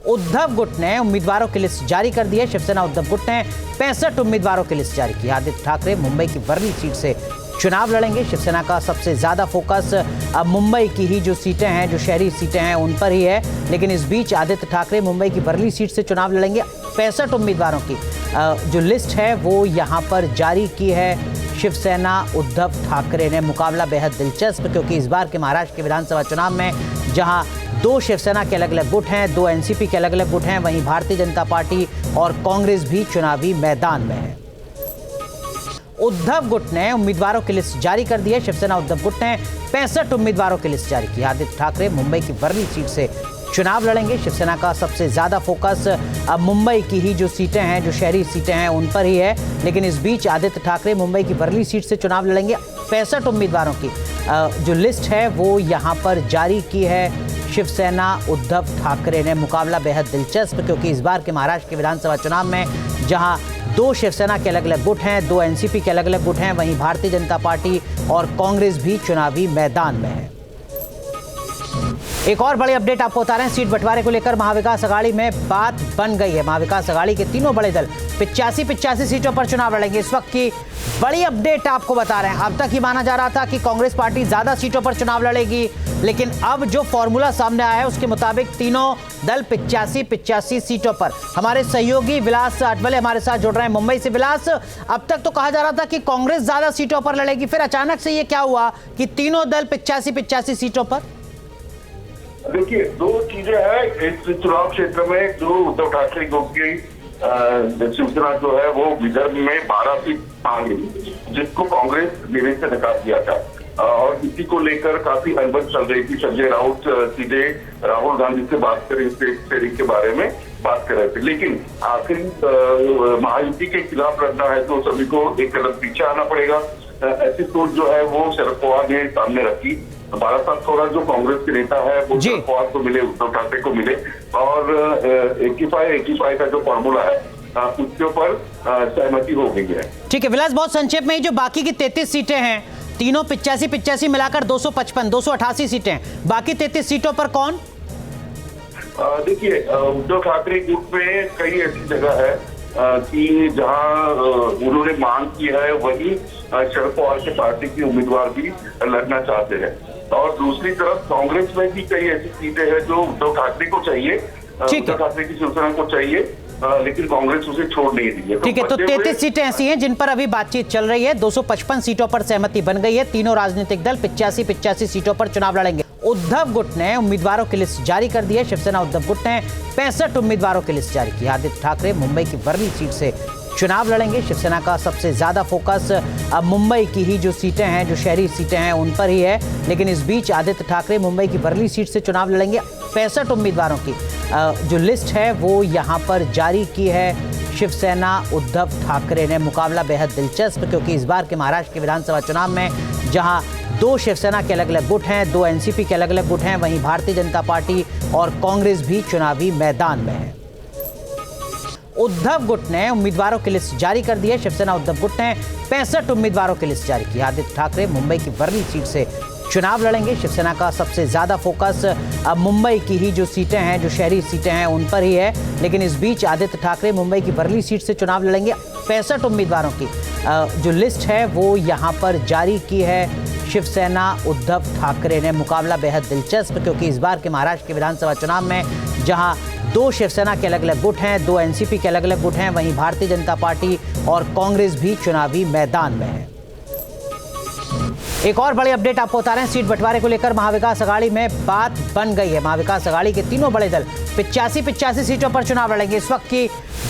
उद्धव गुट ने उम्मीदवारों की लिस्ट जारी कर दी है। शिवसेना उद्धव गुट ने 65 उम्मीदवारों की लिस्ट जारी की। आदित्य ठाकरे मुंबई की वर्ली सीट से चुनाव लड़ेंगे। शिवसेना का सबसे ज्यादा फोकस अब मुंबई की ही जो सीटें हैं, जो शहरी सीटें हैं, उन पर ही है। लेकिन इस बीच आदित्य ठाकरे मुंबई की वर्ली सीट से चुनाव लड़ेंगे। 65 उम्मीदवारों की जो लिस्ट है वो यहाँ पर जारी की है शिवसेना उद्धव ठाकरे ने। मुकाबला बेहद दिलचस्प, क्योंकि इस बार के महाराष्ट्र के विधानसभा चुनाव में जहां 2 शिवसेना के अलग अलग गुट हैं, 2 एनसीपी के अलग अलग गुट हैं, वहीं भारतीय जनता पार्टी और कांग्रेस भी चुनावी मैदान में है। उद्धव गुट ने उम्मीदवारों की लिस्ट जारी कर दी है। शिवसेना उद्धव गुट ने 65 उम्मीदवारों की लिस्ट जारी की। आदित्य ठाकरे मुंबई की वर्ली सीट से चुनाव लड़ेंगे। शिवसेना का सबसे ज्यादा फोकस अब मुंबई की ही जो सीटें हैं, जो शहरी सीटें हैं, उन पर ही है। लेकिन इस बीच आदित्य ठाकरे मुंबई की वर्ली सीट से चुनाव लड़ेंगे। 65 उम्मीदवारों की जो लिस्ट है वो यहाँ पर जारी की है शिवसेना उद्धव ठाकरे ने। मुकाबला बेहद दिलचस्प, क्योंकि इस बार के महाराष्ट्र के विधानसभा चुनाव में जहां 2 शिवसेना के अलग अलग गुट हैं, 2 एनसीपी के अलग अलग गुट हैं, वहीं भारतीय जनता पार्टी और कांग्रेस भी चुनावी मैदान में है। एक और बड़ी अपडेट आपको बता रहे हैं। सीट बंटवारे को लेकर महाविकास अघाड़ी में बात बन गई है। महाविकास अघाड़ी के तीनों बड़े दल 85 सीटों पर चुनाव लड़ेंगे। इस वक्त की बड़ी अपडेट आपको बता रहे हैं। अब तक ही माना जा रहा था कि कांग्रेस पार्टी ज्यादा सीटों पर चुनाव लड़ेगी, लेकिन अब जो फॉर्मूला सामने आया है उसके मुताबिक तीनों दल 85 सीटों पर। हमारे सहयोगी विलास अटवले हमारे साथ जुड़ रहे हैं मुंबई से। विलास, अब तक तो कहा जा रहा था कि कांग्रेस ज्यादा सीटों पर लड़ेगी, फिर अचानक से ये क्या हुआ कि तीनों दल 85 सीटों पर? देखिए, 2 चीजें हैं इस चुनाव क्षेत्र में। जो उद्धव ठाकरे ग्रुप की शिवसेना जो है वो विदर्भ में 12 सीट मांगी, जिसको कांग्रेस देने से नकार दिया था और इसी को लेकर काफी अनबन चल रही थी। संजय राउत सीधे राहुल गांधी से बात करें, स्टेट शेयरिंग के बारे में बात कर रहे थे, लेकिन आखिर महायुति के खिलाफ लड़ना है तो सभी को एक कदम पीछे आना पड़ेगा। ऐसी सोच जो है वो शरद पवार ने सामने रखी। 12 साल थोड़ा जो कांग्रेस के नेता है वो शरद पवार को मिले, उद्धव ठाकरे को मिले और 85 का जो फॉर्मूला है उसके ऊपर सहमति हो गई है। ठीक है विलास, बहुत संक्षेप में ही जो बाकी की 33 सीटें हैं, तीनों 85 मिलाकर 288 सीटें, बाकी 33 सीटों पर कौन? देखिए, उद्धव ठाकरे ग्रुप में कई ऐसी जगह है कि जहां उन्होंने मांग की है वही शरद पवार के पार्टी की उम्मीदवार भी लड़ना चाहते हैं। और दूसरी तरफ कांग्रेस में भी कई ऐसी सीटें हैं जो उद्धव ठाकरे को चाहिए, उद्धव ठाकरे की शिवसेना को चाहिए, लेकिन कांग्रेस उसे छोड़ नहीं रही है। ठीक है, तो 33 सीटें ऐसी हैं जिन पर अभी बातचीत चल रही है। 255 सीटों पर सहमति बन गई है। तीनों राजनीतिक दल 85 सीटों पर चुनाव लड़ेंगे। उद्धव गुट ने उम्मीदवारों की लिस्ट जारी कर दी है। शिवसेना उद्धव गुट ने 65 उम्मीदवारों की लिस्ट जारी की। आदित्य ठाकरे मुंबई की वर्ली सीट से चुनाव लड़ेंगे। शिवसेना का सबसे ज्यादा फोकस अब मुंबई की ही जो सीटें हैं, जो शहरी सीटें हैं, उन पर ही है। लेकिन इस बीच आदित्य ठाकरे मुंबई की वर्ली सीट से चुनाव लड़ेंगे। 65 उम्मीदवारों की जो लिस्ट है वो यहाँ पर जारी की है शिवसेना उद्धव ठाकरे ने। मुकाबला बेहद दिलचस्प, क्योंकि इस बार के महाराष्ट्र के विधानसभा चुनाव में जहां 2 शिवसेना के अलग अलग गुट हैं, 2 एनसीपी के अलग अलग गुट हैं, वहीं भारतीय जनता पार्टी और कांग्रेस भी चुनावी मैदान में है। उद्धव गुट ने उम्मीदवारों की लिस्ट जारी कर दी है। शिवसेना उद्धव गुट ने 65 उम्मीदवारों की लिस्ट जारी की। आदित्य ठाकरे मुंबई की वर्ली सीट से चुनाव लड़ेंगे। शिवसेना का सबसे ज्यादा फोकस अब मुंबई की ही जो सीटें हैं, जो शहरी सीटें हैं, उन पर ही है। लेकिन इस बीच आदित्य ठाकरे मुंबई की वर्ली सीट से चुनाव लड़ेंगे। 65 उम्मीदवारों की जो लिस्ट है वो यहाँ पर जारी की है शिवसेना उद्धव ठाकरे ने। मुकाबला बेहद दिलचस्प, क्योंकि इस बार के महाराष्ट्र के विधानसभा चुनाव में जहां 2 शिवसेना के अलग अलग गुट हैं, 2 एनसीपी के अलग अलग गुट हैं, वहीं भारतीय जनता पार्टी और कांग्रेस भी चुनावी मैदान में है। एक और बड़ी अपडेट आपको बता रहे हैं। सीट बंटवारे को लेकर महाविकास अघाड़ी में बात बन गई है। महाविकास अघाड़ी के तीनों बड़े दल 85 सीटों पर चुनाव लड़ेंगे। इस वक्त की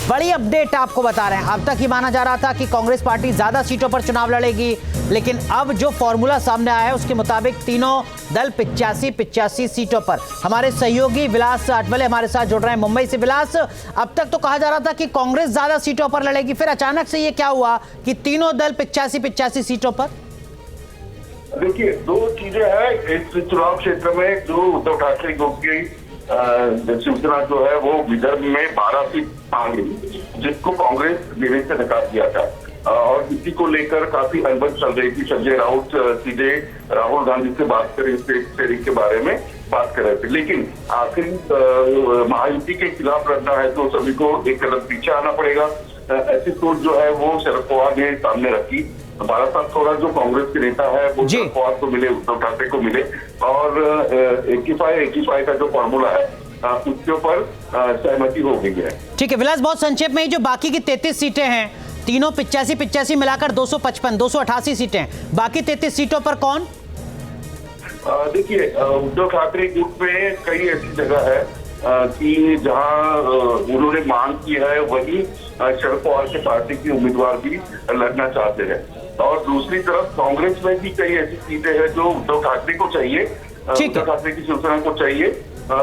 बड़ी अपडेट आपको बता रहे हैं। अब तक ही माना जा रहा था कि कांग्रेस पार्टी ज्यादा सीटों पर चुनाव लड़ेगी, लेकिन अब जो फॉर्मूला सामने आया है उसके मुताबिक तीनों दल 85 सीटों पर। हमारे सहयोगी विलास अटवले हमारे साथ जुड़ रहे हैं मुंबई से। विलास, अब तक तो कहा जा रहा था कि कांग्रेस ज्यादा सीटों पर लड़ेगी, फिर अचानक से ये क्या हुआ कि तीनों दल 85 सीटों पर? देखिए, 2 चीजें हैं इस चुनाव क्षेत्र में। जो उद्धव ठाकरे ग्रुप की शिवसेना जो है वो विदर्भ में 12 सीट मांगी, जिसको कांग्रेस देने से नकार दिया था और इसी को लेकर काफी अनबन चल रही थी। संजय राउत सीधे राहुल गांधी से बात करें, स्टेट शेयरिंग के बारे में बात कर रहे थे, लेकिन आखिरी महायुति के खिलाफ लड़ना है तो सभी को एक कदम पीछे आना पड़ेगा। ऐसी सोच जो है वो शरद पवार ने सामने रखी। बालासाहब थोड़ा जो कांग्रेस के नेता है वो शरद पवार को मिले, उद्धव ठाकरे को मिले और 85 का जो फॉर्मूला है उसके ऊपर सहमति हो गई है। ठीक है विलास, बहुत संक्षेप में ही जो बाकी की 33 सीटें हैं, तीनों 85 मिलाकर 255 288 सीटें, बाकी 33 सीटों पर कौन? देखिए, उद्धव ठाकरे ग्रुप में कई ऐसी जगह है कि जहां उन्होंने मांग की है वही शरद पवार के पार्टी के उम्मीदवार भी लड़ना चाहते हैं। और दूसरी तरफ कांग्रेस में भी कई ऐसी सीटें हैं जो उद्धव ठाकरे को चाहिए, उद्धव ठाकरे की शिवसेना को चाहिए,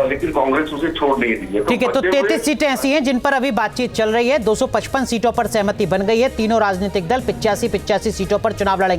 लेकिन कांग्रेस उसे छोड़ नहीं दी है। ठीक है, तो 33 सीटें ऐसी हैं जिन पर अभी बातचीत चल रही है। 255 सीटों पर सहमति बन गई है। तीनों राजनीतिक दल 85 सीटों पर चुनाव लड़ेंगे।